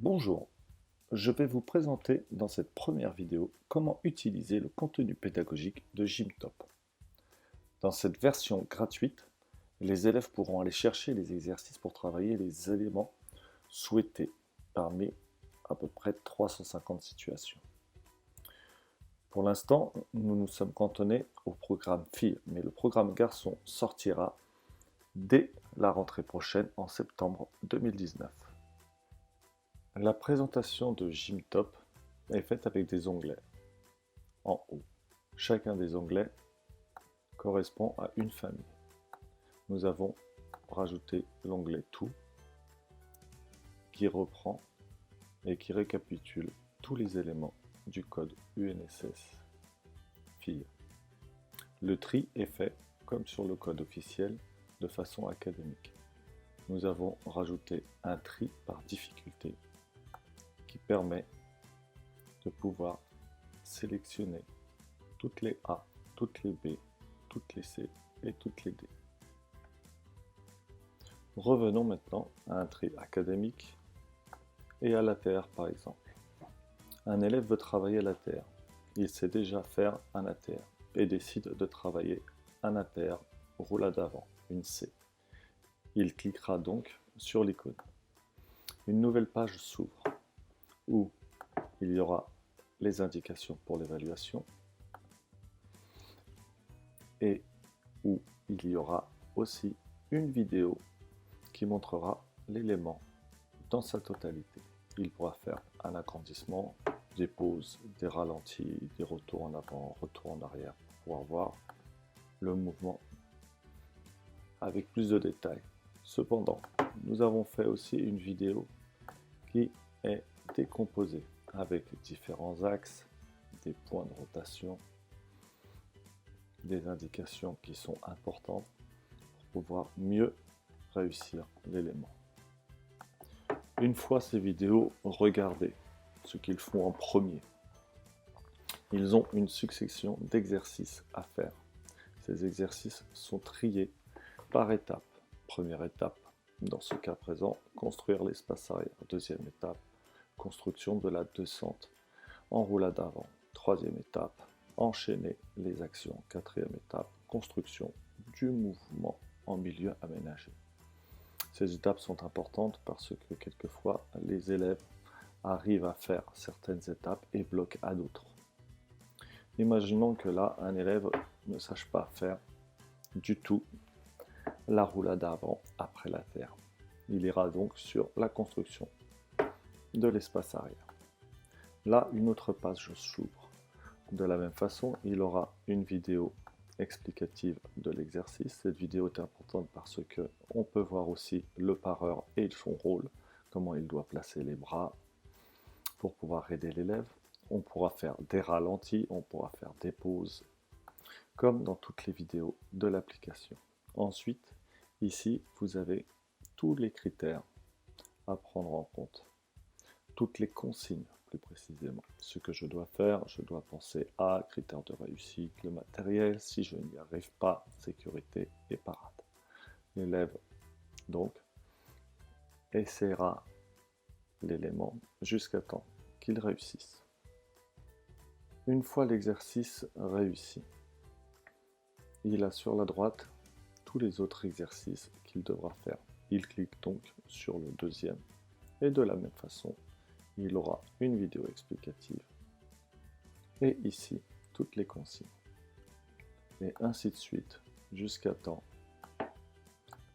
Bonjour, je vais vous présenter dans cette première vidéo comment utiliser le contenu pédagogique de Gymtop. Dans cette version gratuite, les élèves pourront aller chercher les exercices pour travailler les éléments souhaités parmi à peu près 350 situations. Pour l'instant, nous nous sommes cantonnés au programme filles, mais le programme garçon sortira dès la rentrée prochaine en septembre 2019. La présentation de Gymtop est faite avec des onglets en haut. Chacun des onglets correspond à une famille. Nous avons rajouté l'onglet Tout qui reprend et qui récapitule tous les éléments du code UNSS filles. Le tri est fait comme sur le code officiel de façon académique. Nous avons rajouté un tri par difficulté qui permet de pouvoir sélectionner toutes les A, toutes les B, toutes les C et toutes les D. Revenons maintenant à un tri académique et à l'ATR par exemple. Un élève veut travailler à l'ATR. Il sait déjà faire un ATR et décide de travailler un ATR roulade avant, une C. Il cliquera donc sur l'icône. Une nouvelle page s'ouvre où il y aura les indications pour l'évaluation et où il y aura aussi une vidéo qui montrera l'élément dans sa totalité. Il pourra faire un agrandissement, des pauses, des ralentis, des retours en avant, retours en arrière pour pouvoir voir le mouvement avec plus de détails. Cependant, nous avons fait aussi une vidéo qui est décomposée avec différents axes, des points de rotation, des indications qui sont importantes pour pouvoir mieux réussir l'élément. Une fois ces vidéos regardées, ce qu'ils font en premier, ils ont une succession d'exercices à faire. Ces exercices sont triés par étapes. Première étape, dans ce cas présent, construire l'espace arrière. Deuxième étape, construction de la descente en roulade avant. Troisième étape, enchaîner les actions. Quatrième étape, construction du mouvement en milieu aménagé. Ces étapes sont importantes parce que quelquefois les élèves arrivent à faire certaines étapes et bloquent à d'autres. Imaginons que là, un élève ne sache pas faire du tout la roulade avant après la terre. Il ira donc sur la construction de l'espace arrière. Là, une autre page s'ouvre. De la même façon, il aura une vidéo explicative de l'exercice. Cette vidéo est importante parce que on peut voir aussi le pareur et son rôle, comment il doit placer les bras pour pouvoir aider l'élève. On pourra faire des ralentis, on pourra faire des pauses, comme dans toutes les vidéos de l'application. Ensuite, ici, vous avez tous les critères à prendre en compte, toutes les consignes plus précisément. Ce que je dois faire, je dois penser à critères de réussite, le matériel, si je n'y arrive pas, sécurité et parade. L'élève, donc, essaiera l'élément jusqu'à temps qu'il réussisse. Une fois l'exercice réussi, il a sur la droite tous les autres exercices qu'il devra faire. Il clique donc sur le deuxième et de la même façon, il aura une vidéo explicative et ici toutes les consignes et ainsi de suite jusqu'à temps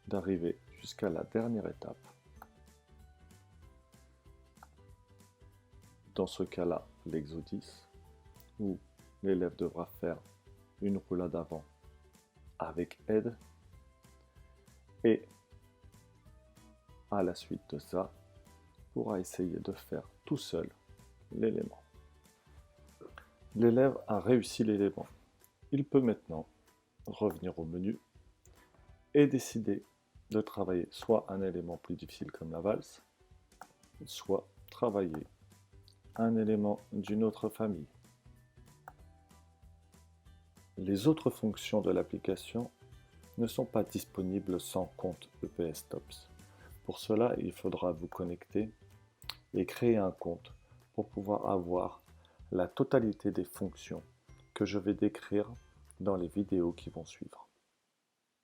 d'arriver jusqu'à la dernière étape. Dans ce cas-là, l'exo-10 où l'élève devra faire une roulade avant avec aide et à la suite de ça, pourra essayer de faire tout seul l'élément. L'élève a réussi l'élément. Il peut maintenant revenir au menu et décider de travailler soit un élément plus difficile comme la valse, soit travailler un élément d'une autre famille. Les autres fonctions de l'application ne sont pas disponibles sans compte EPS Tops. Pour cela, il faudra vous connecter et créer un compte pour pouvoir avoir la totalité des fonctions que je vais décrire dans les vidéos qui vont suivre.